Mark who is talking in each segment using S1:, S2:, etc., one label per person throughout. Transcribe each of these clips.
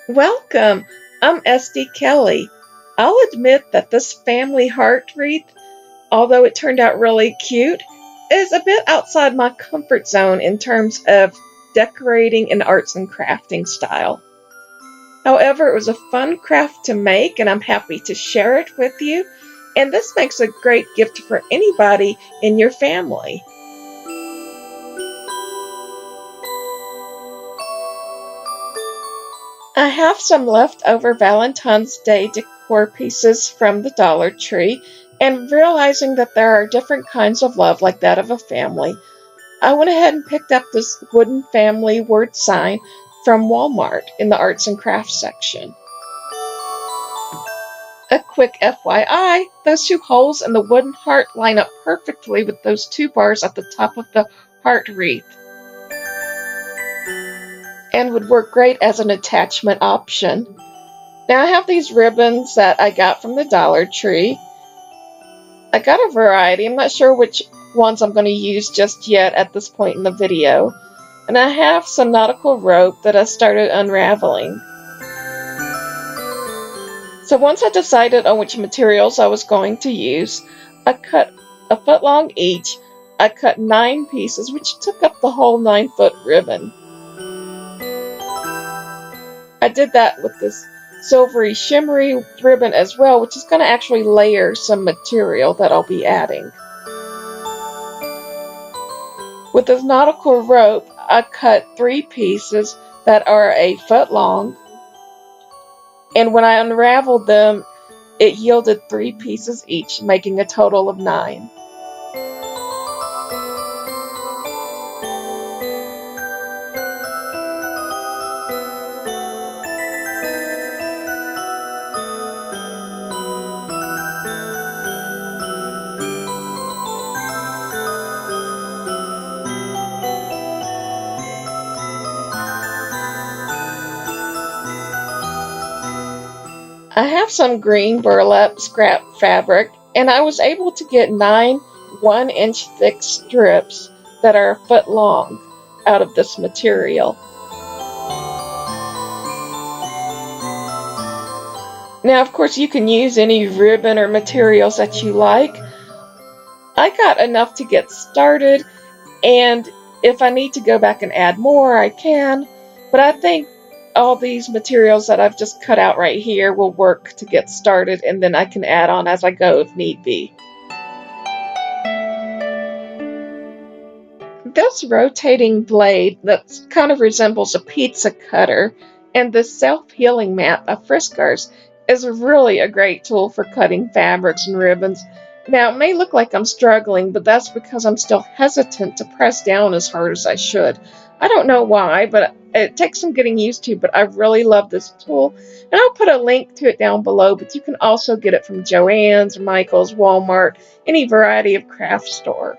S1: Welcome! I'm sdkelley. I'll admit that this family heart wreath, although it turned out really cute, is a bit outside my comfort zone in terms of decorating and arts and crafting style. However, it was a fun craft to make and I'm happy to share it with you, and this makes a great gift for anybody in your family. I have some leftover Valentine's Day decor pieces from the Dollar Tree, and realizing that there are different kinds of love like that of a family, I went ahead and picked up this wooden family word sign from Walmart in the arts and crafts section. A quick FYI, those two holes in the wooden heart line up perfectly with those two bars at the top of the heart wreath, and would work great as an attachment option. Now I have these ribbons that I got from the Dollar Tree. I got a variety. I'm not sure which ones I'm going to use just yet at this point in the video. And I have some nautical rope that I started unraveling. So once I decided on which materials I was going to use, I cut a foot long each. I cut 9 pieces, which took up the whole 9-foot ribbon. I did that with this silvery shimmery ribbon as well, which is going to actually layer some material that I'll be adding. With this nautical rope, I cut 3 pieces that are a foot long, and when I unraveled them, it yielded 3 pieces each, making a total of 9. I have some green burlap scrap fabric, and I was able to get 9 1-inch thick strips that are a foot long out of this material. Now, of course, you can use any ribbon or materials that you like. I got enough to get started, and if I need to go back and add more, I can, but I think all these materials that I've just cut out right here will work to get started, and then I can add on as I go if need be. This rotating blade that kind of resembles a pizza cutter and this self-healing mat of Friscar's is really a great tool for cutting fabrics and ribbons. Now, it may look like I'm struggling, but that's because I'm still hesitant to press down as hard as I should. I don't know why, but it takes some getting used to, but I really love this tool. And I'll put a link to it down below, but you can also get it from Joann's, Michael's, Walmart, any variety of craft store.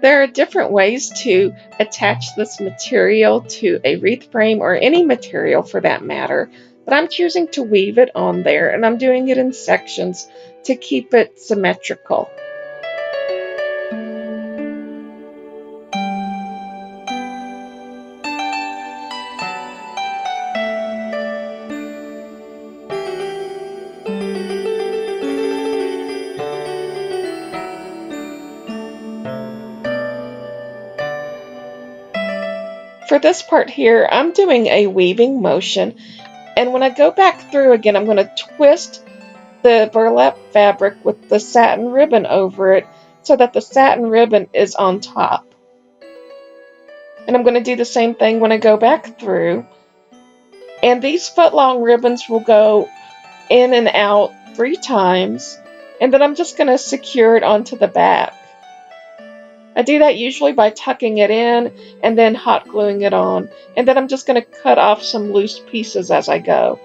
S1: There are different ways to attach this material to a wreath frame or any material for that matter, but I'm choosing to weave it on there, and I'm doing it in sections to keep it symmetrical. For this part here, I'm doing a weaving motion, and when I go back through again, I'm going to twist the burlap fabric with the satin ribbon over it so that the satin ribbon is on top. And I'm going to do the same thing when I go back through. And these foot-long ribbons will go in and out 3 times, and then I'm just going to secure it onto the back. I do that usually by tucking it in and then hot gluing it on. And then I'm just going to cut off some loose pieces as I go.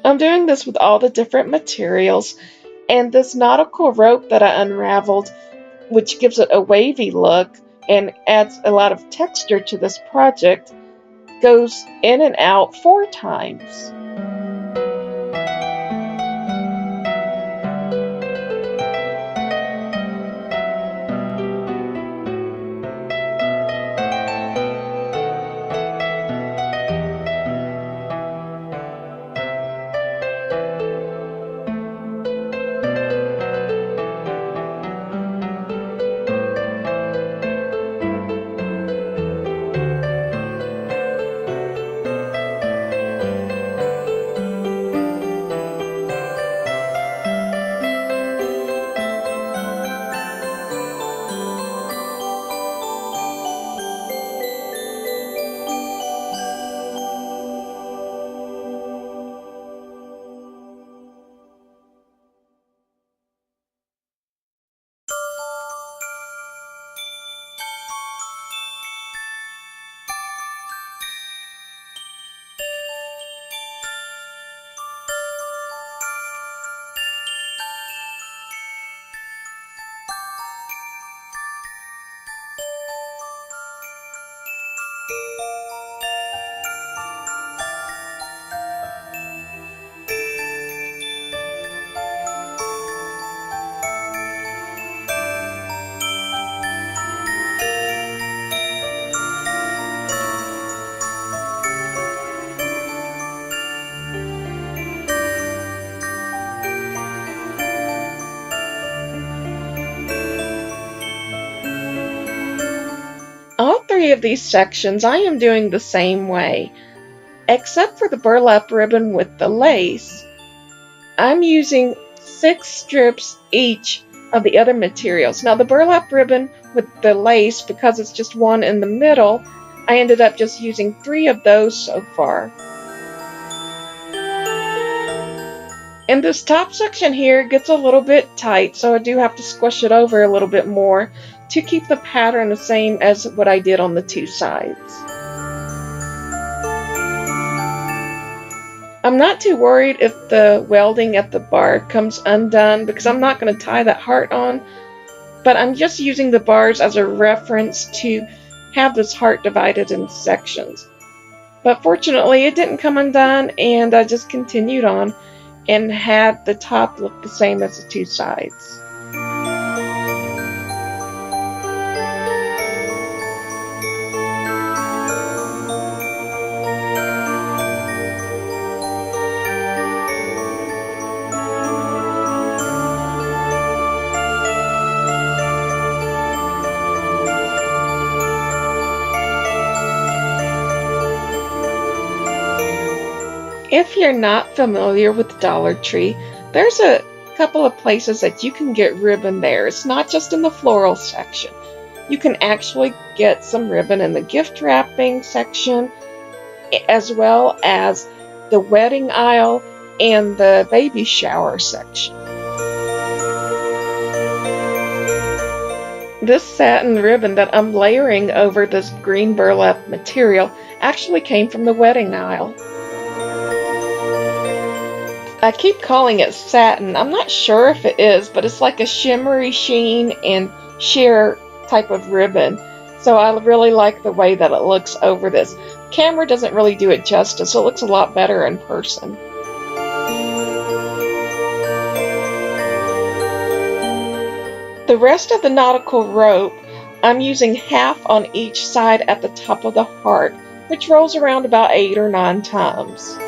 S1: I'm doing this with all the different materials, and this nautical rope that I unraveled, which gives it a wavy look and adds a lot of texture to this project, goes in and out 4 times. 3 of these sections I am doing the same way, except for the burlap ribbon with the lace. I'm using 6 strips each of the other materials. Now the burlap ribbon with the lace, because it's just one in the middle, I ended up just using 3 of those so far. And this top section here gets a little bit tight, so I do have to squish it over a little bit more to keep the pattern the same as what I did on the 2 sides. I'm not too worried if the welding at the bar comes undone because I'm not going to tie that heart on, but I'm just using the bars as a reference to have this heart divided into sections. But fortunately it didn't come undone, and I just continued on and had the top look the same as the 2 sides. If you're not familiar with Dollar Tree, there's a couple of places that you can get ribbon there. It's not just in the floral section. You can actually get some ribbon in the gift wrapping section, as well as the wedding aisle and the baby shower section. This satin ribbon that I'm layering over this green burlap material actually came from the wedding aisle. I keep calling it satin. I'm not sure if it is, but it's like a shimmery sheen and sheer type of ribbon. So I really like the way that it looks over this. Camera doesn't really do it justice, so it looks a lot better in person. The rest of the nautical rope, I'm using half on each side at the top of the heart, which rolls around about 8 or 9 times.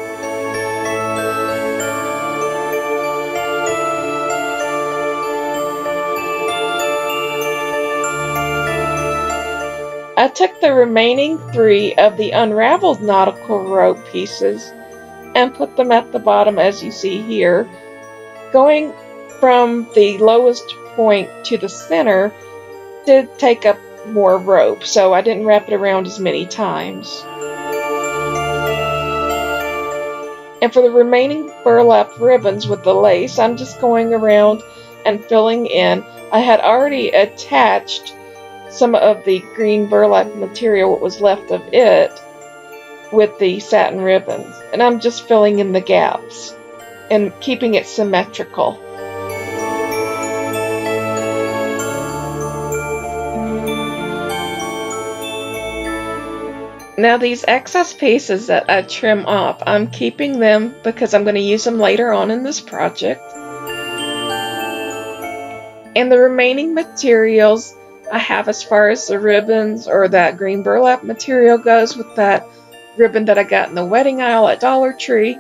S1: I took the remaining 3 of the unraveled nautical rope pieces and put them at the bottom as you see here. Going from the lowest point to the center did take up more rope, so I didn't wrap it around as many times. And for the remaining burlap ribbons with the lace, I'm just going around and filling in. I had already attached some of the green burlap material, what was left of it, with the satin ribbons, and I'm just filling in the gaps and keeping it symmetrical. Now these excess pieces that I trim off, I'm keeping them because I'm going to use them later on in this project. And the remaining materials I have, as far as the ribbons or that green burlap material goes, with that ribbon that I got in the wedding aisle at Dollar Tree,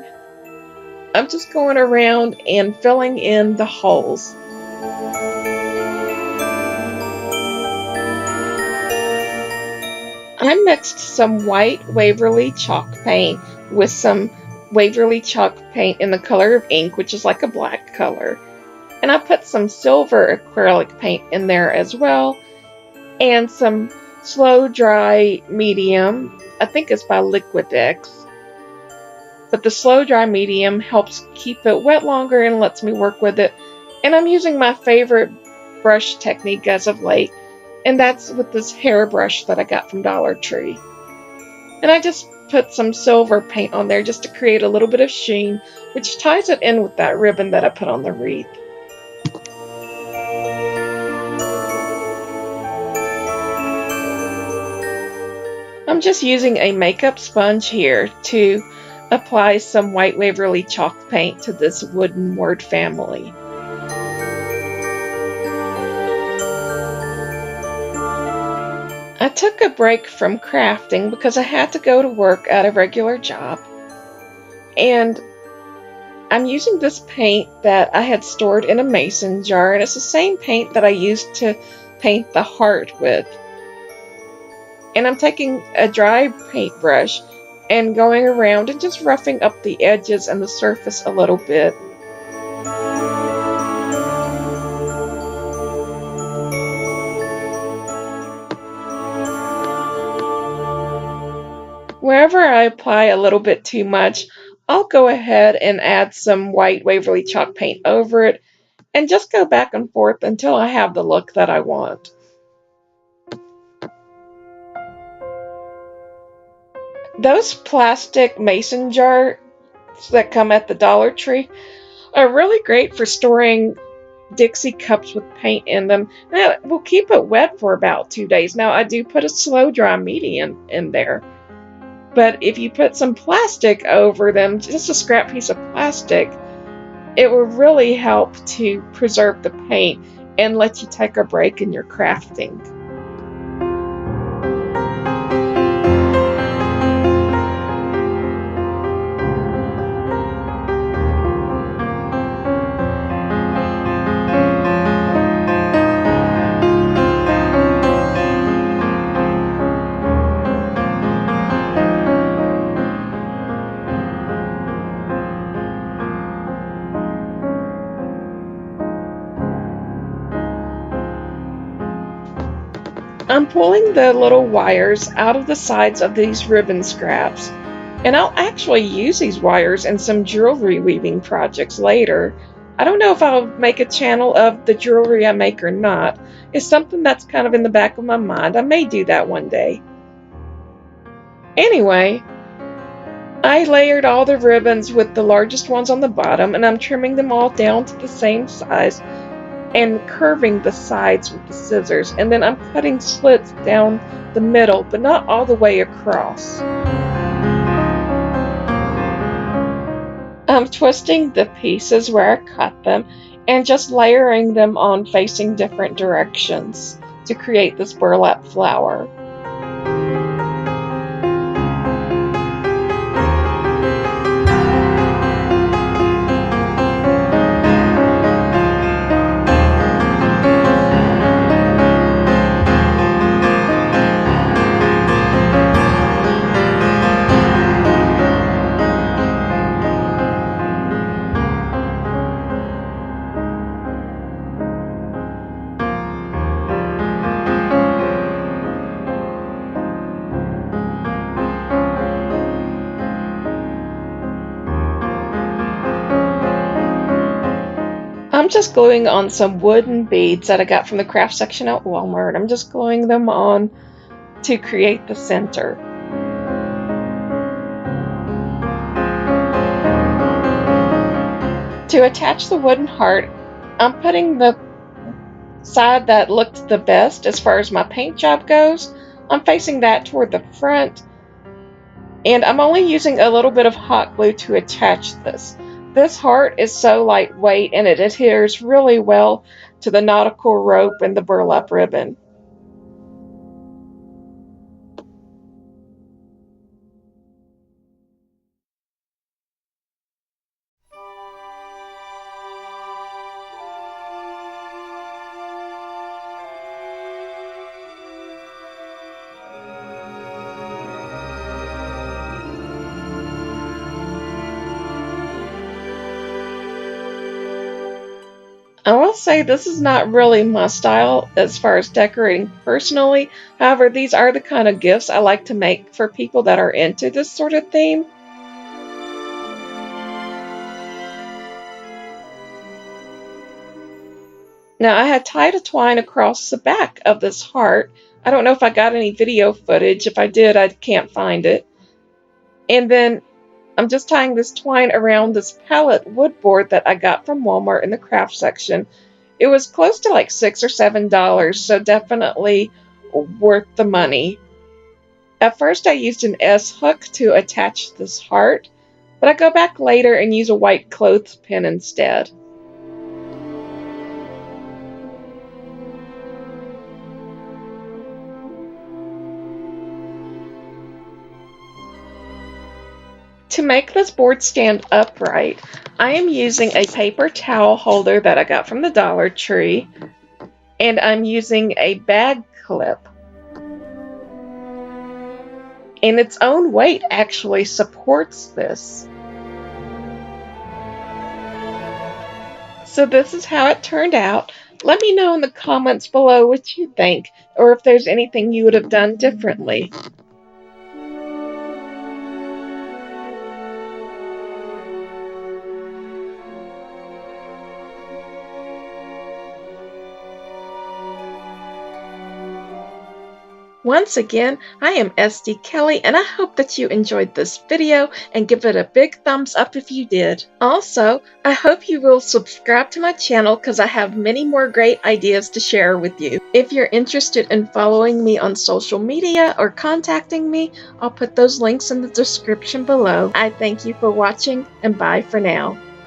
S1: I'm just going around and filling in the holes. I mixed some white Waverly chalk paint with some Waverly chalk paint in the color of ink, which is like a black color. And I put some silver acrylic paint in there as well, and some slow dry medium. I think it's by Liquidex. But the slow dry medium helps keep it wet longer and lets me work with it. And I'm using my favorite brush technique as of late, and that's with this hairbrush that I got from Dollar Tree. And I just put some silver paint on there just to create a little bit of sheen, which ties it in with that ribbon that I put on the wreath. I'm just using a makeup sponge here to apply some white Waverly chalk paint to this wooden word family. I took a break from crafting because I had to go to work at a regular job, and I'm using this paint that I had stored in a mason jar, and it's the same paint that I used to paint the heart with. And I'm taking a dry paintbrush and going around and just roughing up the edges and the surface a little bit. Wherever I apply a little bit too much, I'll go ahead and add some white Waverly chalk paint over it and just go back and forth until I have the look that I want. Those plastic mason jars that come at the Dollar Tree are really great for storing Dixie cups with paint in them. And we'll keep it wet for about 2 days. Now, I do put a slow dry medium in there. But if you put some plastic over them, just a scrap piece of plastic, it will really help to preserve the paint and let you take a break in your crafting. I'm pulling the little wires out of the sides of these ribbon scraps, and I'll actually use these wires in some jewelry weaving projects later. I don't know if I'll make a channel of the jewelry I make or not. It's something that's kind of in the back of my mind. I may do that one day. Anyway, I layered all the ribbons with the largest ones on the bottom, and I'm trimming them all down to the same size and curving the sides with the scissors, and then I'm cutting slits down the middle, but not all the way across. I'm twisting the pieces where I cut them and just layering them on facing different directions to create this burlap flower. I'm just gluing on some wooden beads that I got from the craft section at Walmart. I'm just gluing them on to create the center. To attach the wooden heart, I'm putting the side that looked the best as far as my paint job goes. I'm facing that toward the front, and I'm only using a little bit of hot glue to attach this. This heart is so lightweight and it adheres really well to the nautical rope and the burlap ribbon. I will say this is not really my style as far as decorating personally. However, these are the kind of gifts I like to make for people that are into this sort of theme. Now, I had tied a twine across the back of this heart. I don't know if I got any video footage. If I did, I can't find it. And then I'm just tying this twine around this palette wood board that I got from Walmart in the craft section. It was close to like $6 or $7, so definitely worth the money. At first I used an S hook to attach this heart, but I go back later and use a white clothespin instead. To make this board stand upright, I am using a paper towel holder that I got from the Dollar Tree, and I'm using a bag clip. and its own weight actually supports this. So this is how it turned out. Let me know in the comments below what you think, or if there's anything you would have done differently. Once again, I am SD Kelly, and I hope that you enjoyed this video and give it a big thumbs up if you did. Also, I hope you will subscribe to my channel because I have many more great ideas to share with you. If you're interested in following me on social media or contacting me, I'll put those links in the description below. I thank you for watching, and bye for now.